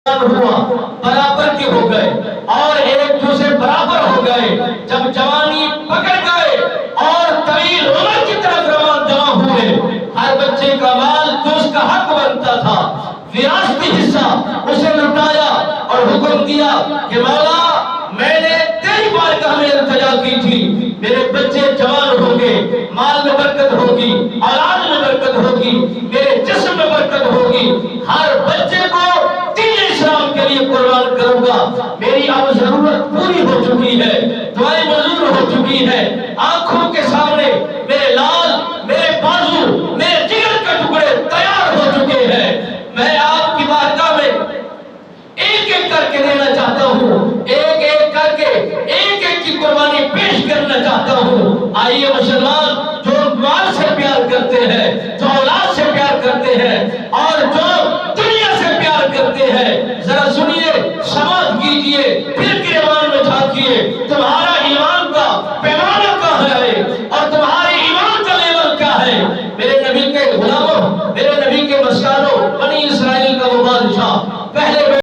ہوا برابر کے ہو گئے اور ایک دوسرے برابر ہو گئے. جب جوانی پکڑ گئے اور طویل عمر کی طرف روان جمع ہوئے، ہر بچے کا مال جو اس کا حق بنتا تھا وراثتی حصہ اسے لٹایا اور حکم دیا کہ مولا میں نے تیری بارگاہ میں التجا کی تھی، میرے بچے جوان ہوں گے، مال میں برکت ہوگی، اولاد میں برکت ہوگی، میرے جسم میں برکت ہوگی، ہر بچے کو دین اسلام کے لیے قربان کروں گا. میری اب ضرورت پوری ہو چکی ہے، دعائیں منظور ہو چکی ہے، آنکھوں کے سامنے میرے لال، میرے بازو، میرے جگر کے ٹکڑے تیار ہو چکے ہیں. میں آپ کی بارگاہ میں ایک ایک کر کے دینا چاہتا ہوں، ایک ایک کر کے ایک ایک کی قربانی پیش کرنا چاہتا ہوں. آئیے مسلمان جو مال سے پیار کرتے ہیں، جو اولاد سے پیار کرتے ہیں اور جو دنیا سے پیار کرتے ہیں، ذرا سنیے، سماعت کیجئے، پھر گریبان میں جھانکیے. تمہارا ایمان کا پیمانہ کہاں ہے اور تمہارے ایمان کا لیول کیا ہے؟ میرے نبی کے غلاموں، میرے نبی کے مسکانوں، بنی اسرائیل کا وہ بادشاہ پہلے